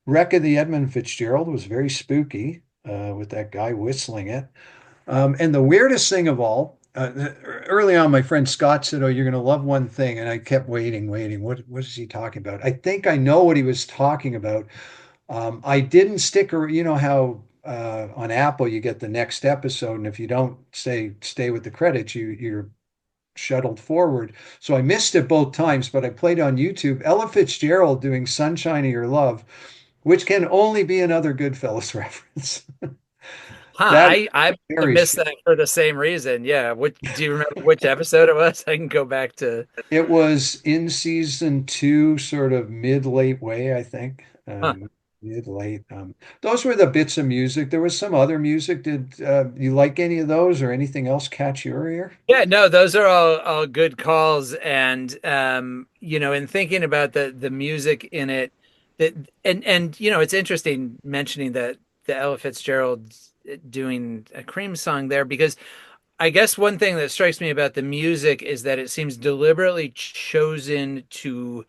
Wreck of the Edmund Fitzgerald was very spooky with that guy whistling it. And the weirdest thing of all, early on, my friend Scott said, oh, you're going to love one thing. And I kept waiting, waiting. What is he talking about? I think I know what he was talking about. I didn't stick, or how on Apple you get the next episode. And if you don't stay with the credits, you're shuttled forward. So I missed it both times, but I played on YouTube Ella Fitzgerald doing Sunshine of Your Love, which can only be another Goodfellas reference. Huh, That is I very missed strange. that for the same reason. Yeah. Do you remember which episode it was? I can go back to. It was in season 2, sort of mid-late way, I think. Huh. Mid-late. Those were the bits of music. There was some other music. Did you like any of those or anything else catch your ear? Yeah, no, those are all good calls. And in thinking about the music in it, that and it's interesting mentioning that the Ella Fitzgerald doing a Cream song there because I guess one thing that strikes me about the music is that it seems deliberately chosen to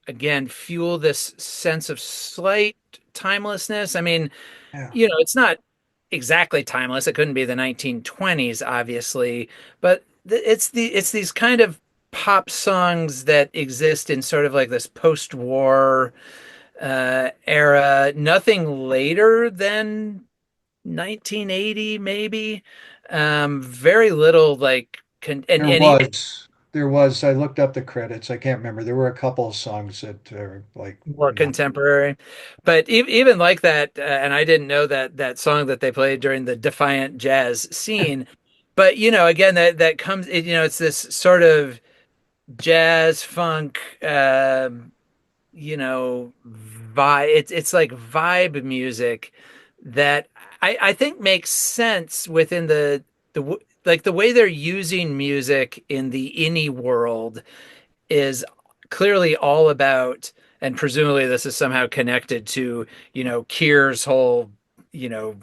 again fuel this sense of slight timelessness. I mean, Yeah. it's not exactly timeless. It couldn't be the 1920s, obviously, but it's these kind of pop songs that exist in sort of like this post-war era. Nothing later than 1980, maybe. Very little like There and even was, there was. I looked up the credits. I can't remember. There were a couple of songs that are like more not contemporary. But even like that, and I didn't know that song that they played during the Defiant Jazz scene. But again, that comes, it's this sort of jazz funk, vibe. It's like vibe music that I think makes sense within like the way they're using music in the indie world is clearly all about, and presumably this is somehow connected to, Kier's whole, you know,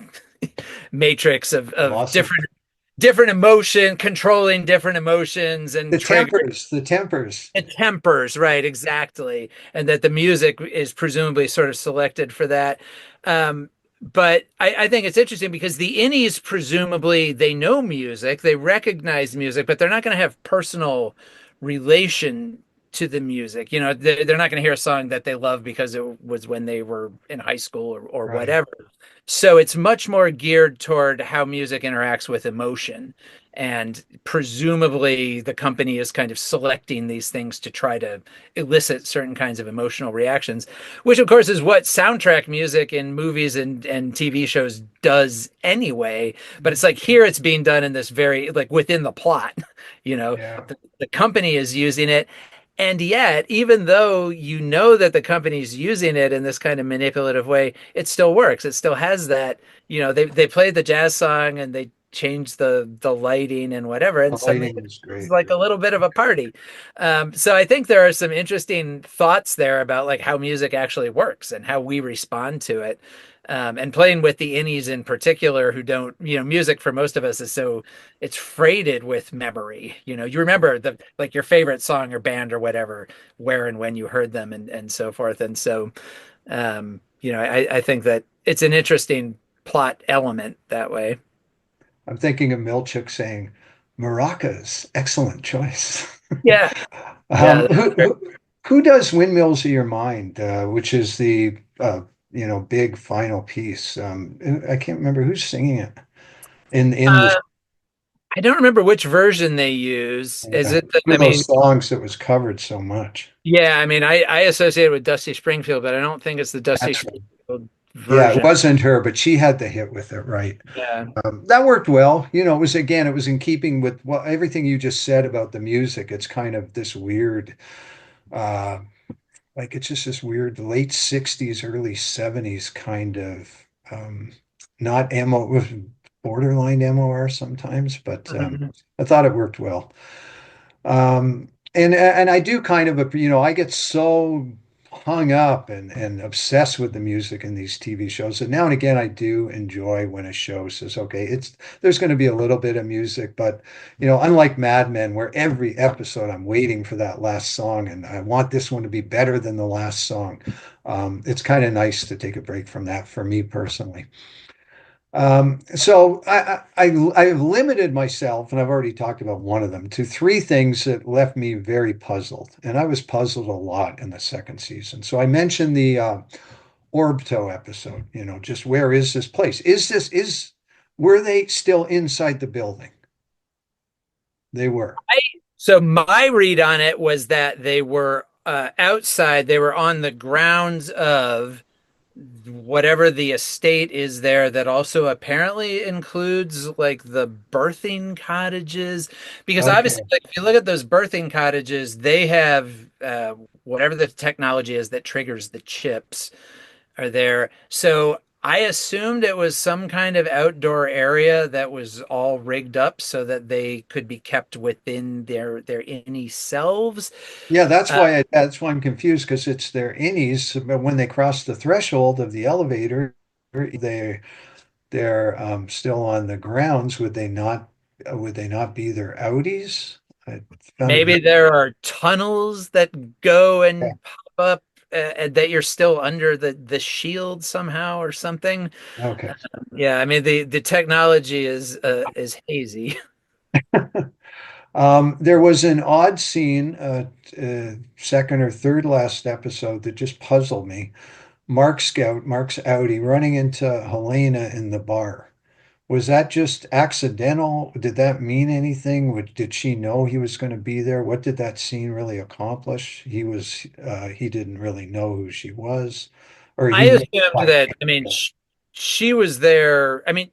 matrix of philosophy. different emotion, controlling different emotions and trigger The tempers. it tempers, right, exactly. And that the music is presumably sort of selected for that. But I think it's interesting because the innies presumably they know music, they recognize music, but they're not going to have personal relation to the music. They're not going to hear a song that they love because it was when they were in high school or Right. whatever. So it's much more geared toward how music interacts with emotion. And presumably the company is kind of selecting these things to try to elicit certain kinds of emotional reactions, which of course is what soundtrack music in movies and TV shows does anyway. But it's like here it's being done in this very like within the plot, you know, Yeah. the company is using it. And yet, even though you know that the company's using it in this kind of manipulative way, it still works. It still has that, they played the jazz song and they changed the lighting and whatever, The and suddenly lighting was it's great. like a little bit of a party. So I think there are some interesting thoughts there about like how music actually works and how we respond to it. And playing with the innies in particular, who don't, music for most of us is so it's freighted with memory. You remember the like your favorite song or band or whatever, where and when you heard them and so forth. And so, I think that it's an interesting plot element that way. I'm thinking of Milchik saying, "Maracas, excellent choice." Yeah, Um, yeah. who, who who does "Windmills of Your Mind," which is the big final piece? I can't remember who's singing it in the Uh, I don't remember which version they use. Is it? one I of mean, those songs that was covered so much. yeah. I mean, I associate it with Dusty Springfield, but I don't think it's the Dusty That's right. Springfield Yeah, it version. wasn't her, but she had the hit with it, right? Yeah. That worked well. It was again, it was in keeping with everything you just said about the music. It's kind of this weird, uh, like it's just this weird late 60s, early 70s kind of not emo, borderline MOR sometimes, but Mhm. I thought it worked well. And I do kind of, I get so hung up and obsessed with the music in these TV shows that now and again I do enjoy when a show says, okay, there's going to be a little bit of music, but unlike Mad Men, where every episode I'm waiting for that last song and I want this one to be better than the last song. It's kind of nice to take a break from that for me personally. So I've limited myself, and I've already talked about one of them, to three things that left me very puzzled. And I was puzzled a lot in the second season. So I mentioned the Orbto episode, just where is this place? Were they still inside the building? They were. So my read on it was that they were outside. They were on the grounds of whatever the estate is there that also apparently includes like the birthing cottages, because obviously Okay. like if you look at those birthing cottages they have whatever the technology is that triggers the chips are there. So I assumed it was some kind of outdoor area that was all rigged up so that they could be kept within their innie selves. Yeah, that's uh, why I'm confused because it's their innies, but when they cross the threshold of the elevator, they they're still on the grounds, would they not be their Audis? I found it very Maybe there are tunnels that go yeah, and pop up, and that you're still under the shield somehow or something. okay. Yeah, I mean the technology is hazy. There was an odd scene, second or third last episode that just puzzled me. Mark's Audi running into Helena in the bar. Was that just accidental? Did that mean anything? Did she know he was going to be there? What did that scene really accomplish? He didn't really know who she was, or I he knew assumed by that, I mean, she was there. I mean,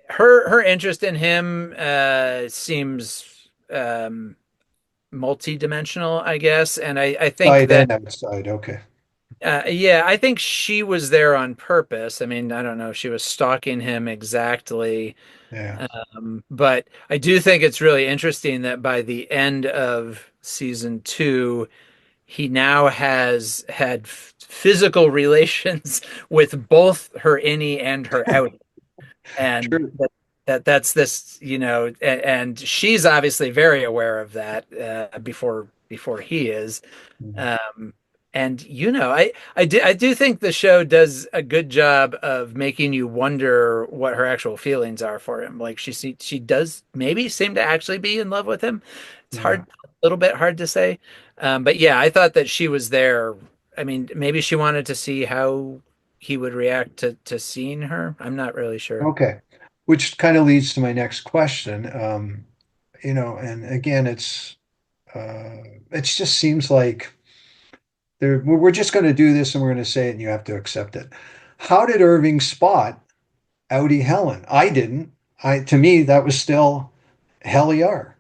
her interest in him seems multi-dimensional, I guess. And I think inside that and outside. Okay. yeah, I think she was there on purpose. I mean, I don't know if she was stalking him exactly. Yeah. But I do think it's really interesting that by the end of season two, he now has had physical relations with both her innie and her outie. And True. that's this, and she's obviously very aware of that before he is. Mhm. Um, and I do think the show does a good job of making you wonder what her actual feelings are for him. Like she does maybe seem to actually be in love with him. It's Yeah. a little bit hard to say. But yeah, I thought that she was there. I mean, maybe she wanted to see how he would react to seeing her. I'm not really sure. Okay. Which kind of leads to my next question. And again, it just seems like we're just going to do this and we're going to say it and you have to accept it. How did Irving spot Audi Helen? I didn't. To me, that was still Helliar.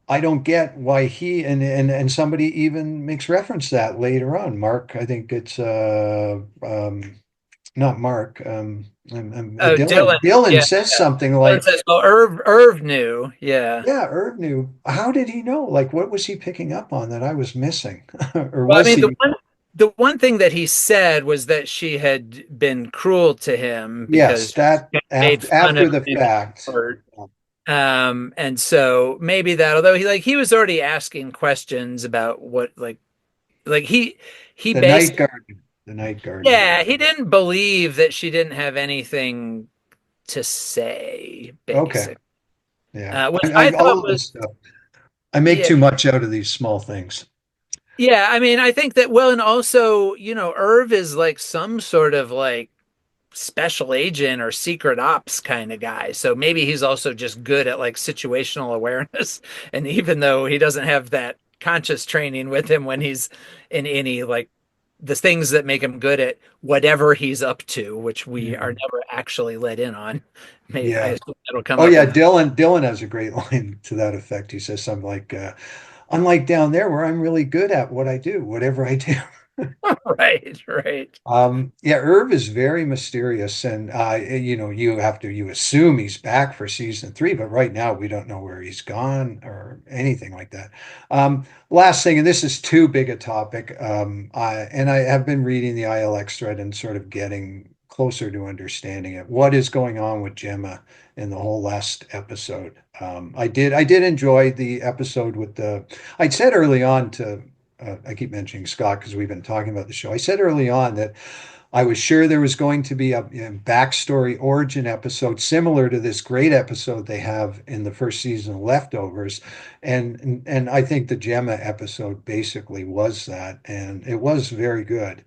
I don't get why he and somebody even makes reference to that later on. Mark, I think it's not Mark. Oh, Dylan. Dylan. Dylan Yeah. says something Dylan like, says, well, Irv knew. Yeah. "Yeah, Irv knew." How did he know? Like, what was he picking up on that I was missing, or Well, I was mean, he? the one thing that he said was that she had been cruel to him Yes, because that she made fun after of the him. fact, And so maybe that, although he was already asking questions about what like he the night basically, garden, the night garden. yeah, he didn't believe that she didn't have anything to say, Okay, basically. yeah, Which I thought all of was, this stuff. I make yeah. too much out of these small things. Yeah, I mean, I think that, well, and also, Irv is like some sort of like special agent or secret ops kind of guy. So maybe he's also just good at like situational awareness. And even though he doesn't have that conscious training with him when he's in any like the things that make him good at whatever he's up to, which we are Mhm. never actually let in on. Maybe I Yeah. assume that'll come Oh up yeah, in Dylan has a great line to that effect. He says something like, "Unlike down there where I'm really good at what I do, whatever I do." right, right. Yeah, Irv is very mysterious, and you assume he's back for season three, but right now we don't know where he's gone or anything like that. Last thing, and this is too big a topic, I have been reading the ILX thread and sort of getting closer to understanding it. What is going on with Gemma in the whole last episode? I did enjoy the episode with the. I'd said early on to I keep mentioning Scott because we've been talking about the show. I said early on that I was sure there was going to be a backstory origin episode similar to this great episode they have in the first season of Leftovers, and I think the Gemma episode basically was that, and it was very good.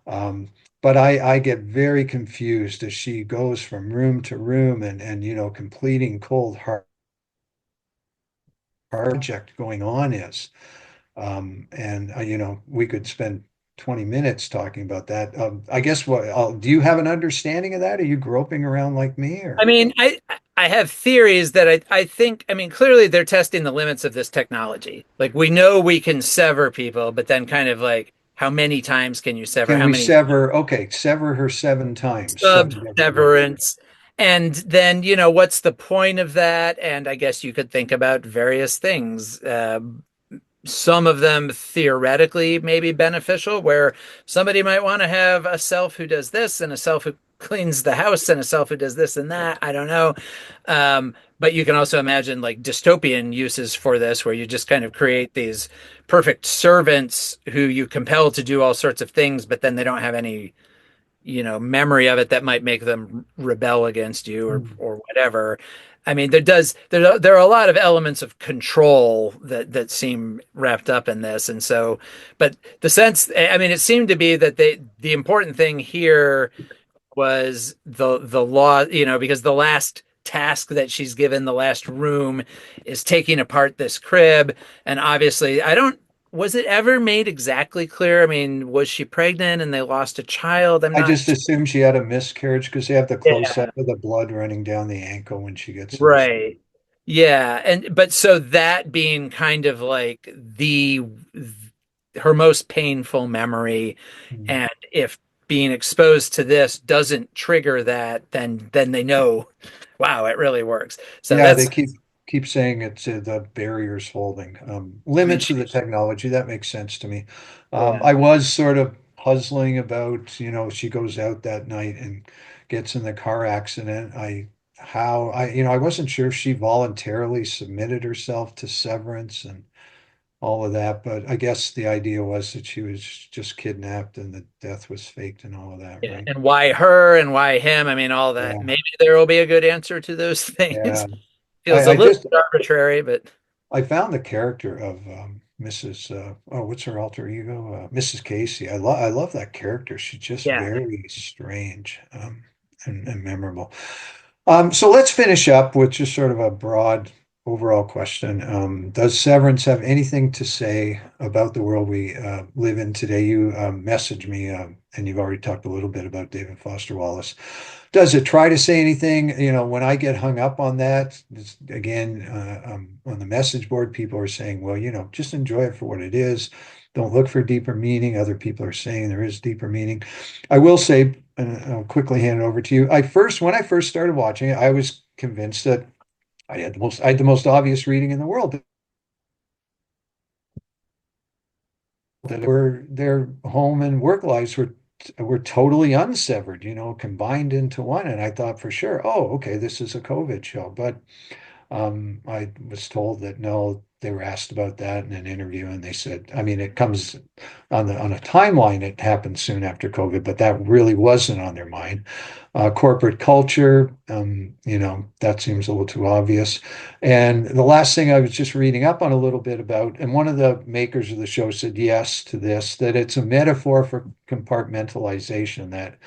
Um, but I get very confused as she goes from room to room and completing cold hard project going on is. And we could spend 20 minutes talking about that. I guess do you have an understanding of that? Are you groping around like me I or? mean, I have theories that I think, I mean, clearly they're testing the limits of this technology. Like we know we can sever people, but then kind of like how many times can you sever? Can How we many sever? Okay, sever her 7 times, sub 7 different ways. severance? And then, what's the point of that? And I guess you could think about various things. Some of them theoretically may be beneficial, where somebody might want to have a self who does this and a self who cleans the house and a self who does this and that. I don't know. But you can also imagine like dystopian uses for this, where you just kind of create these perfect servants who you compel to do all sorts of things, but then they don't have any, memory of it that might make them rebel against you or Mm. or whatever. I mean, there are a lot of elements of control that seem wrapped up in this, and so, but the sense, I mean, it seemed to be that the important thing here was the law, because the last task that she's given, the last room, is taking apart this crib, and obviously, I don't. Was it ever made exactly clear? I mean, was she pregnant and they lost a child? I'm I not just assumed she had a miscarriage because they have the close Yeah, up of the blood running down the ankle when she gets in the. right. Yeah, and but so that being kind of like the her most painful memory, Mm. and if being exposed to this doesn't trigger that, then they know, wow, it really works. So Yeah, they that's, keep saying it's the barriers holding. I mean, Limits of the she's, technology. That makes sense to me. yeah, I was sort of puzzling about, she goes out that night and gets in the car accident. I wasn't sure if she voluntarily submitted herself to severance and all of that, but I guess the idea was that she was just kidnapped and the death was faked and all of that, yeah. right? And why her and why him? I mean, all that. Yeah, Maybe there will be a good answer to those yeah. things. Feels I, a I little just bit arbitrary, but I found the character of Mrs. What's her alter ego? Mrs. Casey. I love that character. She's just yeah. very strange and memorable. So let's finish up with just sort of a broad overall question. Does Severance have anything to say about the world we live in today? You messaged me, and you've already talked a little bit about David Foster Wallace. Does it try to say anything? When I get hung up on that, again, on the message board, people are saying, well, just enjoy it for what it is. Don't look for deeper meaning. Other people are saying there is deeper meaning. I will say, and I'll quickly hand it over to you. When I first started watching it, I was convinced that I had the most obvious reading in the world. That their home and work lives were totally unsevered, combined into one. And I thought for sure, oh, okay, this is a COVID show. But I was told that no, they were asked about that in an interview, and they said, I mean, it comes on a timeline. It happened soon after COVID, but that really wasn't on their mind. Corporate culture, that seems a little too obvious. And the last thing I was just reading up on a little bit about, and one of the makers of the show said yes to this, that it's a metaphor for compartmentalization, that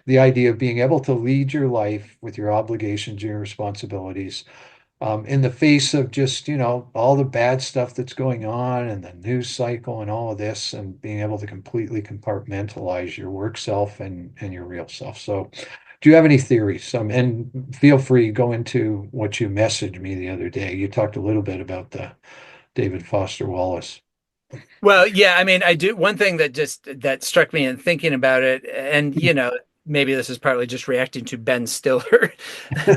the idea of being able to lead your life with your obligations, your responsibilities, in the face of just, all the bad stuff that's going on and the news cycle and all of this, and being able to completely compartmentalize your work self and your real self. So, do you have any theories? And feel free to go into what you messaged me the other day. You talked a little bit about the David Foster Wallace. Well, yeah, I mean, I do one thing that struck me in thinking about it, and maybe this is partly just reacting to Ben Stiller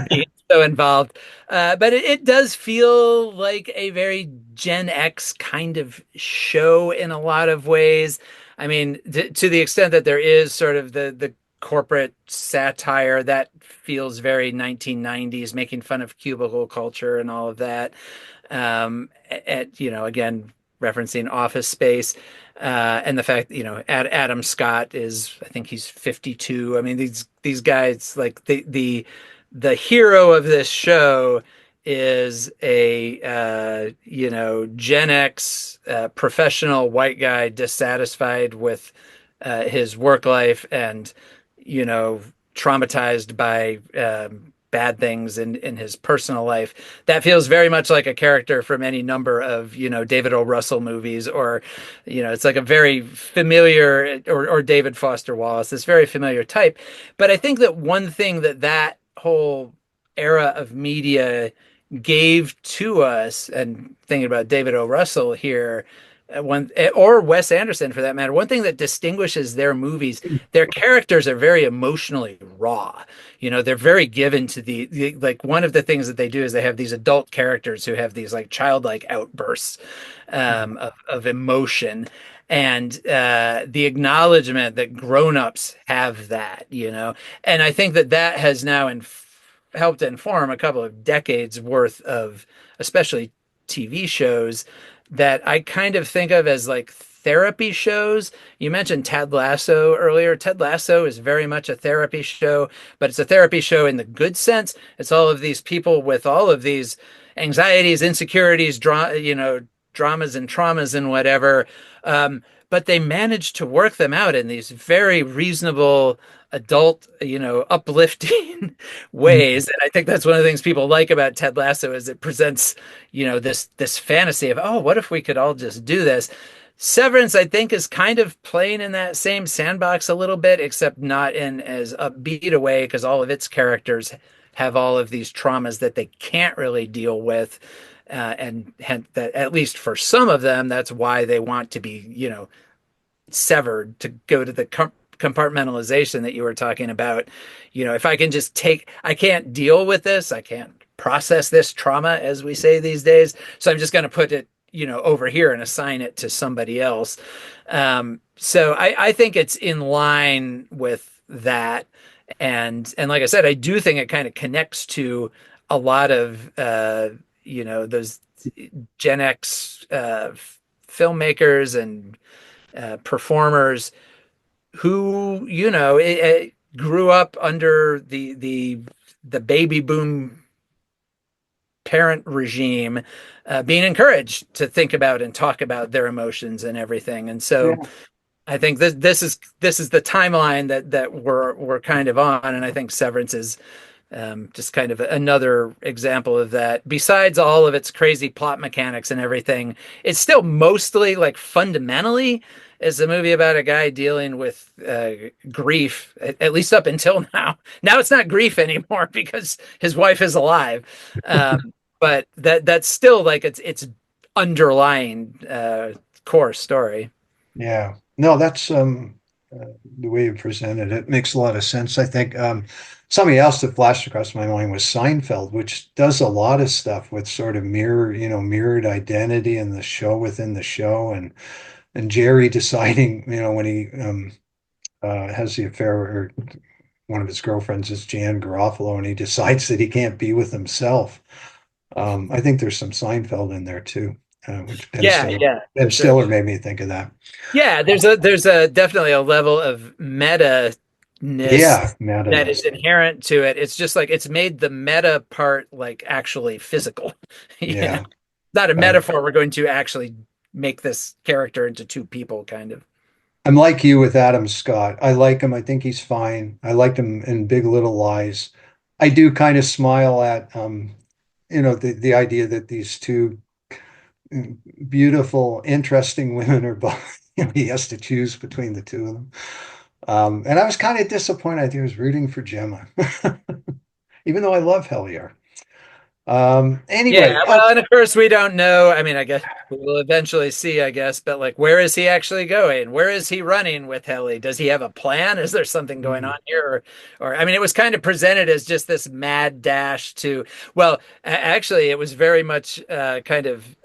being so involved, but it does feel like a very Gen X kind of show in a lot of ways. I mean, to the extent that there is sort of the corporate satire that feels very 1990s, making fun of cubicle culture and all of that. Again, referencing Office Space, and the fact, Adam Scott is, I think he's 52. I mean, these guys, like the hero of this show is a Gen X professional white guy dissatisfied with his work life and you know traumatized by bad things in his personal life. That feels very much like a character from any number of David O. Russell movies, or it's like a very familiar, or David Foster Wallace, this very familiar type. But I think that one thing that whole era of media gave to us, and thinking about David O. Russell here, one or Wes Anderson for that matter, one thing that distinguishes their movies, their characters are very emotionally raw. They're very given to like, one of the things that they do is they have these adult characters who have these like childlike outbursts of emotion, and the acknowledgement that grown-ups have that, and I think that has now helped inform a couple of decades worth of especially TV shows that I kind of think of as like therapy shows. You mentioned Ted Lasso earlier. Ted Lasso is very much a therapy show, but it's a therapy show in the good sense. It's all of these people with all of these anxieties, insecurities, dramas and traumas and whatever. But they manage to work them out in these very reasonable, adult, uplifting ways. And I think that's one of the things people like about Ted Lasso is it presents, this fantasy of, oh, what if we could all just do this? Severance, I think, is kind of playing in that same sandbox a little bit, except not in as upbeat a way because all of its characters have all of these traumas that they can't really deal with. And hence that, at least for some of them, that's why they want to be, severed to go to the compartmentalization that you were talking about. If I can just I can't deal with this, I can't process this trauma, as we say these days. So I'm just going to put it, over here and assign it to somebody else. So I think it's in line with that. And like I said, I do think it kind of connects to a lot of, those Gen X filmmakers and performers who grew up under the baby boom parent regime, being encouraged to think about and talk about their emotions and everything. And so Yeah. I think this is the timeline that we're kind of on, and I think Severance is just kind of another example of that. Besides all of its crazy plot mechanics and everything, it's still mostly like fundamentally is a movie about a guy dealing with grief, at least up until now. Now it's not grief anymore because his wife is alive, but that's still like its underlying core story. Yeah. No, that's the way you presented it makes a lot of sense. I think something else that flashed across my mind was Seinfeld, which does a lot of stuff with sort of mirrored identity in the show within the show, and Jerry deciding, when he has the affair, or one of his girlfriends is Jan Garofalo, and he decides that he can't be with himself. I think there's some Seinfeld in there too, which Yeah, yeah, Ben for sure. Stiller made me think of that. Yeah, there's a definitely a level of meta-ness Yeah, that is Madness. inherent to it. It's just like it's made the meta part like actually physical. Yeah. Not a Um, metaphor. We're going to actually make this character into two people, kind of. I'm like you with Adam Scott. I like him. I think he's fine. I liked him in Big Little Lies. I do kind of smile at the idea that these two beautiful, interesting women are both, he has to choose between the two of them. And I was kind of disappointed. I was rooting for Gemma, even though I love Hellier. Yeah, Anyway, well, and of course we don't know. I mean, I guess we will eventually see, I guess, but like, where is he actually going? Where is he running with Helly? Does he have a plan? Is there something going on here? Or I mean, it was kind of presented as just this mad dash to, well, actually, it was very much kind of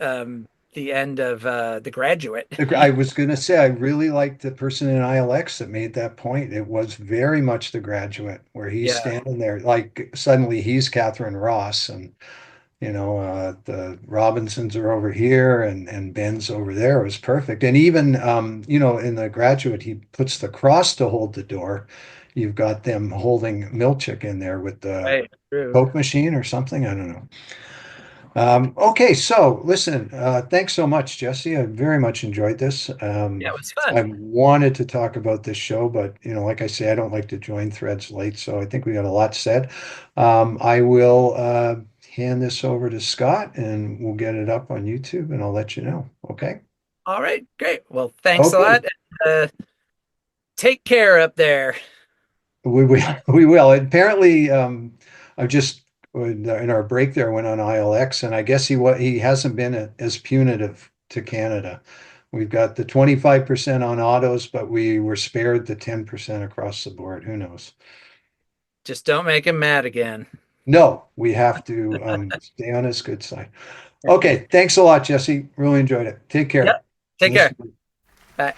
the end of The Graduate. I was going to say, I really liked the person in ILX that made that point. It was very much The Graduate, where he's Yeah, standing there, like suddenly he's Catherine Ross, and the Robinsons are over here, and Ben's over there. It was perfect. And even in The Graduate, he puts the cross to hold the door. You've got them holding Milchick in there with the right, true. Coke machine or something. I don't know. Okay, so listen, thanks so much, Jesse. I very much enjoyed this. Yeah, it was I fun. wanted to talk about this show, but like I say, I don't like to join threads late, so I think we got a lot said. I will hand this over to Scott, and we'll get it up on YouTube, and I'll let you know. Okay? All right, great. Well, thanks a Okay, lot. Take care up there. we will. We will. Apparently, I just in our break there went on ILX, and I guess he hasn't been as punitive to Canada. We've got the 25% on autos, but we were spared the 10% across the board. Who knows? Just don't make him mad again. No, we have to stay on his good side. Okay, thanks a lot, Jesse. Really enjoyed it. Take care. Yep. Take care. Listen. Bye.